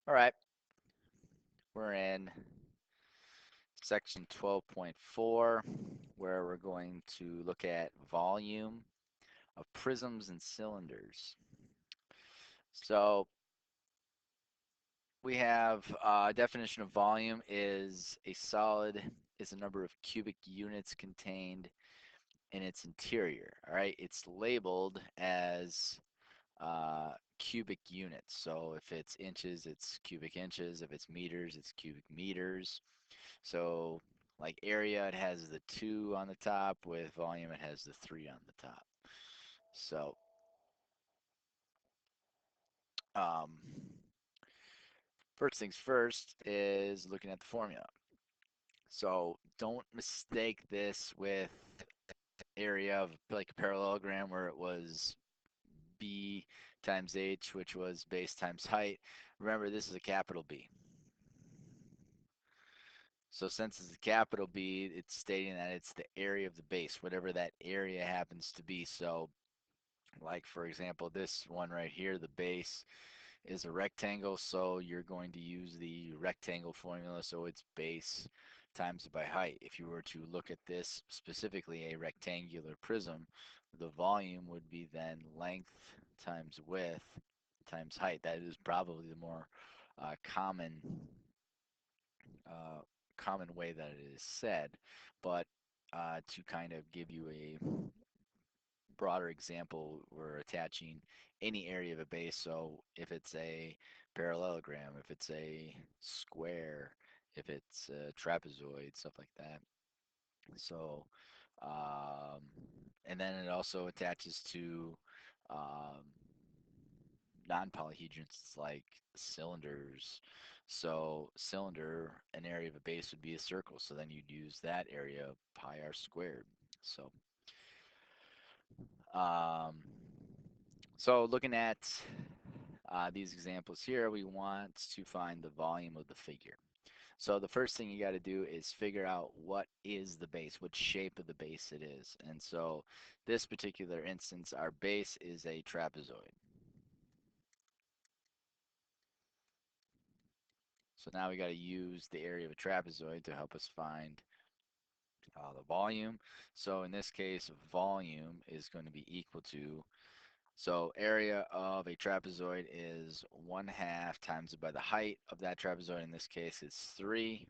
All right, we're in section 12.4 where we're going to look at volume of prisms and cylinders. So we have definition of volume is a solid is a number of cubic units contained in its interior. All right, it's labeled as cubic units. So if it's inches, it's cubic inches. If it's meters, it's cubic meters. So like area, it has the 2 on the top. With volume, it has the 3 on the top. So um, first things first is looking at the formula. So don't mistake this with area of like a parallelogram where it was B times H, which was base times height. Remember, this is a capital B. So since it's a capital B, it's stating that it's the area of the base, whatever that area happens to be. So like for example, this one right here, the base is a rectangle, so you're going to use the rectangle formula, so it's base times by height. If you were to look at this specifically, a rectangular prism, the volume would be then length times width times height. That is probably the more common uh, common way that it is said, but to kind of give you a broader example, we're attaching any area of a base. So if it's a parallelogram, if it's a square, if it's a trapezoid, stuff like that. So, um, and then it also attaches to um, non-polyhedrons like cylinders. So cylinder, an area of a base would be a circle. So then you'd use that area pi r squared. So um, so looking at these examples here, we want to find the volume of the figure. So the first thing you got to do is figure out what is the base, what shape of the base it is. And so this particular instance, our base is a trapezoid. So now we got to use the area of a trapezoid to help us find the volume. So in this case, volume is going to be equal to, so area of a trapezoid is 1/2 times it by the height of that trapezoid. In this case, it's 3.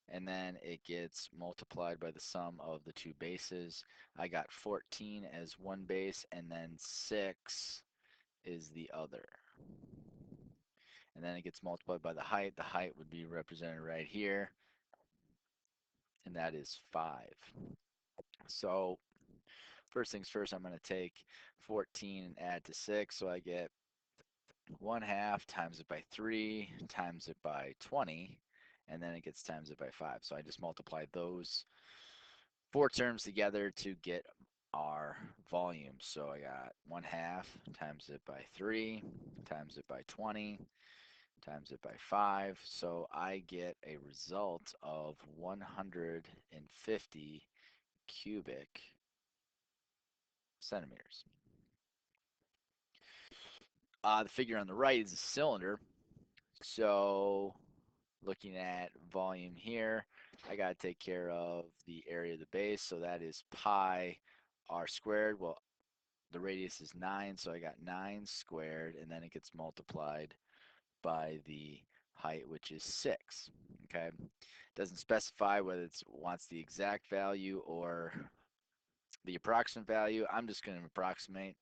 And then it gets multiplied by the sum of the two bases. I got 14 as one base, and then 6 is the other. And then it gets multiplied by the height. The height would be represented right here, and that is 5. So first things first, I'm going to take 14 and add to 6, so I get 1/2 times it by 3 times it by 20, and then it gets times it by 5. So I just multiply those 4 terms together to get our volume. So I got 1/2 times it by 3 times it by 20 times it by 5. So I get a result of 150 cubic centimeters. The figure on the right is a cylinder. So looking at volume here, I got to take care of the area of the base. So that is pi r squared. Well, the radius is 9, so I got 9 squared, and then it gets multiplied by the height, which is 6. Okay, doesn't specify whether it wants the exact value or the approximate value. I'm just going to approximate.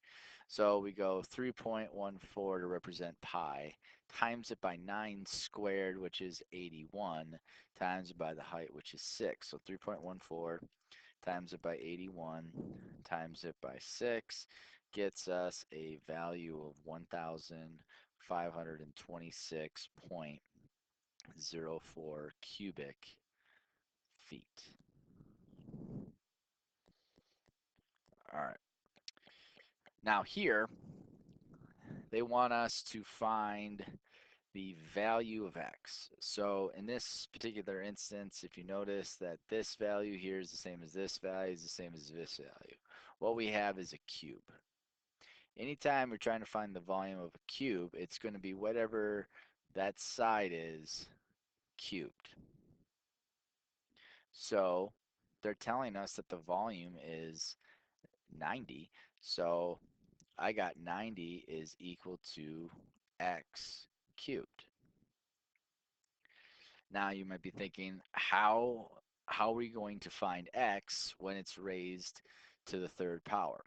So we go 3.14 to represent pi, times it by 9 squared, which is 81, times it by the height, which is 6. So 3.14 times it by 81 times it by 6 gets us a value of 1,526.04 cubic feet. All right. Now here, they want us to find the value of x. So in this particular instance, if you notice that this value here is the same as this value, is the same as this value. What we have is a cube. Anytime we're trying to find the volume of a cube, it's going to be whatever that side is cubed. So they're telling us that the volume is 90. So I got 90 is equal to x cubed. Now you might be thinking, how are we going to find x when it's raised to the third power?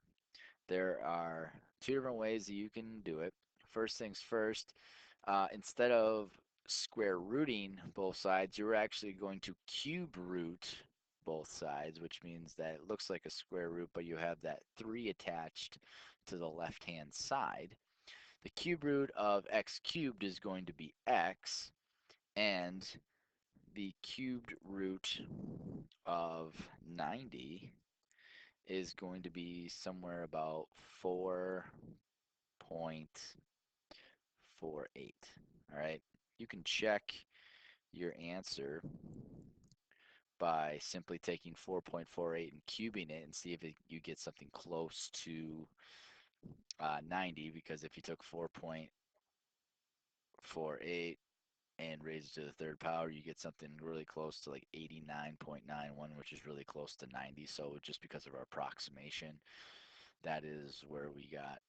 There are two different ways that you can do it. First things first, instead of square rooting both sides, you're actually going to cube root both sides, which means that it looks like a square root, but you have that 3 attached to the left-hand side. The cube root of x cubed is going to be x, and the cubed root of 90 is going to be somewhere about 4.48. All right, you can check your answer by simply taking 4.48 and cubing it and see if you get something close to 90, because if you took 4.48 and raise it to the third power, you get something really close to like 89.91, which is really close to 90. So just because of our approximation, that is where we got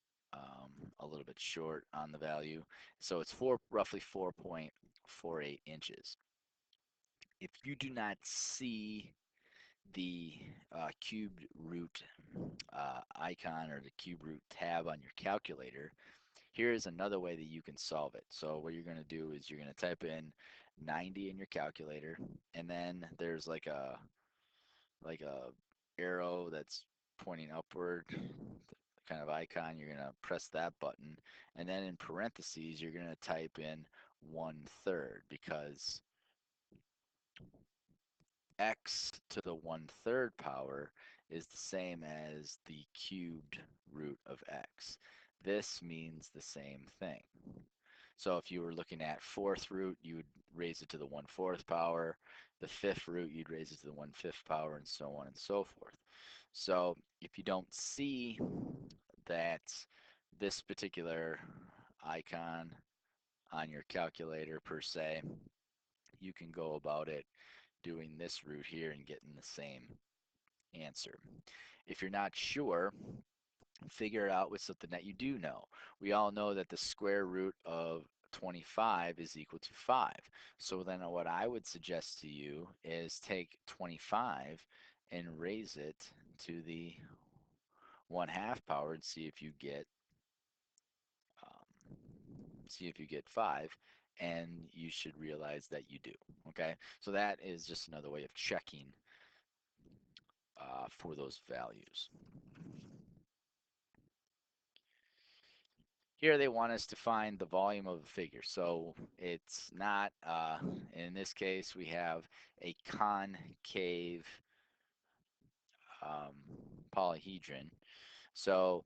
a little bit short on the value. So it's roughly 4.48 inches. If you do not see the cubed root icon or the cube root tab on your calculator, here is another way that you can solve it. So what you're going to do is you're going to type in 90 in your calculator, and then there's like a arrow that's pointing upward, kind of icon. You're going to press that button, and then in parentheses you're going to type in 1/3, because x to the 1/3 power is the same as the cubed root of x. This means the same thing. So if you were looking at fourth root, you would raise it to the 1/4 power. The fifth root, you'd raise it to the 1/5 power, and so on and so forth. So if you don't see that this particular icon on your calculator per se, you can go about it doing this route here and getting the same answer. If you're not sure, figure it out with something that you do know. We all know that the square root of 25 is equal to 5. So then what I would suggest to you is take 25 and raise it to the 1/2 power and see if you get 5, and you should realize that you do. Okay, so that is just another way of checking for those values. Here they want us to find the volume of a figure. So it's not, in this case, we have a concave um, polyhedron. So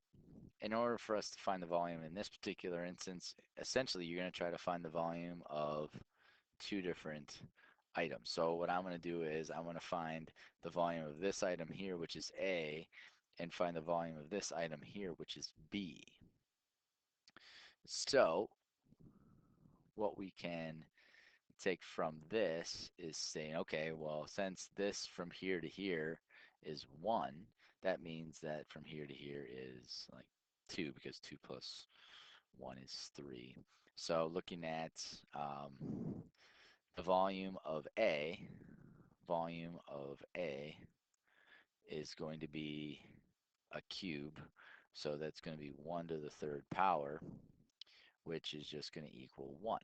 in order for us to find the volume in this particular instance, essentially you're going to try to find the volume of two different items. So what I'm going to do is I'm going to find the volume of this item here, which is A, and find the volume of this item here, which is B. So what we can take from this is saying, okay, well, since this from here to here is 1, that means that from here to here is like 2, because 2 plus 1 is 3. So looking at the volume of A is going to be a cube. So that's going to be 1 to the 3rd power, which is just going to equal 1.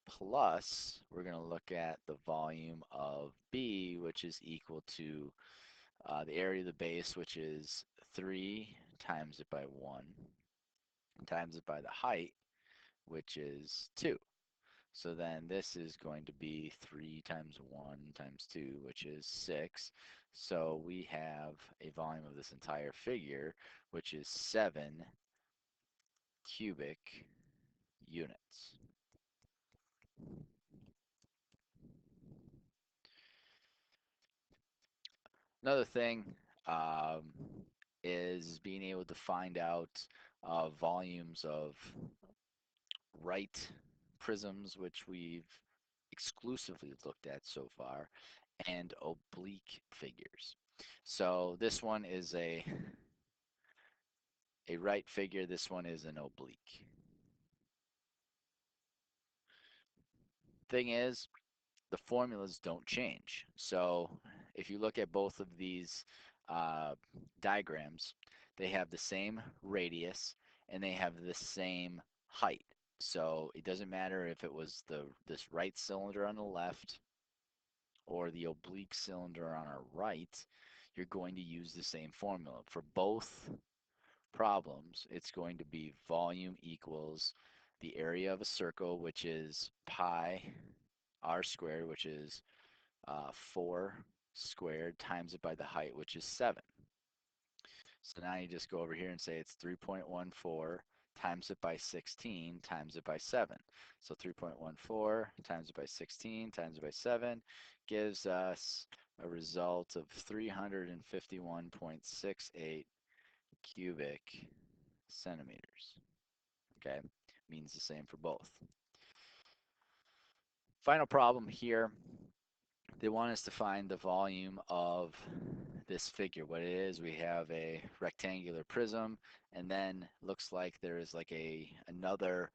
Plus, we're going to look at the volume of B, which is equal to the area of the base, which is 3 times it by 1, times it by the height, which is 2. So then this is going to be 3 times 1 times 2, which is 6. So we have a volume of this entire figure, which is 7 cubic units. Another thing um, is being able to find out volumes of right prisms, which we've exclusively looked at so far, and oblique figures. So this one is a right figure, this one is an oblique. Thing is, the formulas don't change. So if you look at both of these uh, diagrams, they have the same radius and they have the same height. So it doesn't matter if it was this right cylinder on the left or the oblique cylinder on our right, you're going to use the same formula. For both problems, it's going to be volume equals the area of a circle, which is pi r squared, which is 4 squared, times it by the height, which is 7. So now you just go over here and say it's 3.14 times it by 16 times it by 7. So 3.14 times it by 16 times it by 7 gives us a result of 351.68 cubic centimeters. Okay, means the same for both. Final problem here, they want us to find the volume of this figure. What it is, we have a rectangular prism, and then looks like there is like another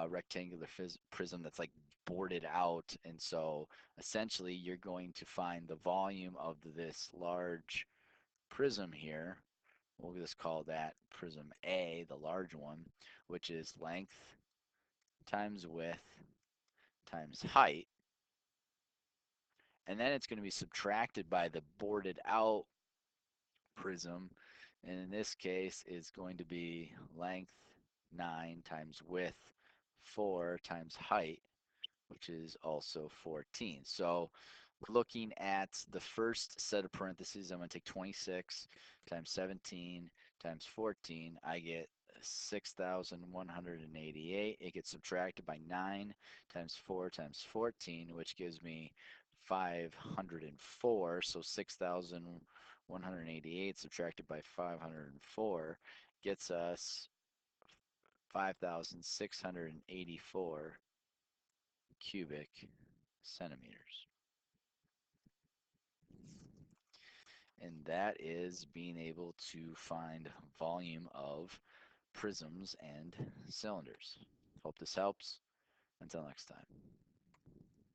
rectangular prism that's like boarded out, and so essentially you're going to find the volume of this large prism here. We'll just call that prism A, the large one, which is length times width times height, and then it's going to be subtracted by the boarded out prism, and in this case is going to be length 9 times width 4 times height, which is also 14. So looking at the first set of parentheses, I'm going to take 26 times 17 times 14. I get 6,188. It gets subtracted by 9 times 4 times 14, which gives me 504. So 6,188 subtracted by 504 gets us 5,684 cubic centimeters. And that is being able to find volume of prisms and cylinders. Hope this helps. Until next time.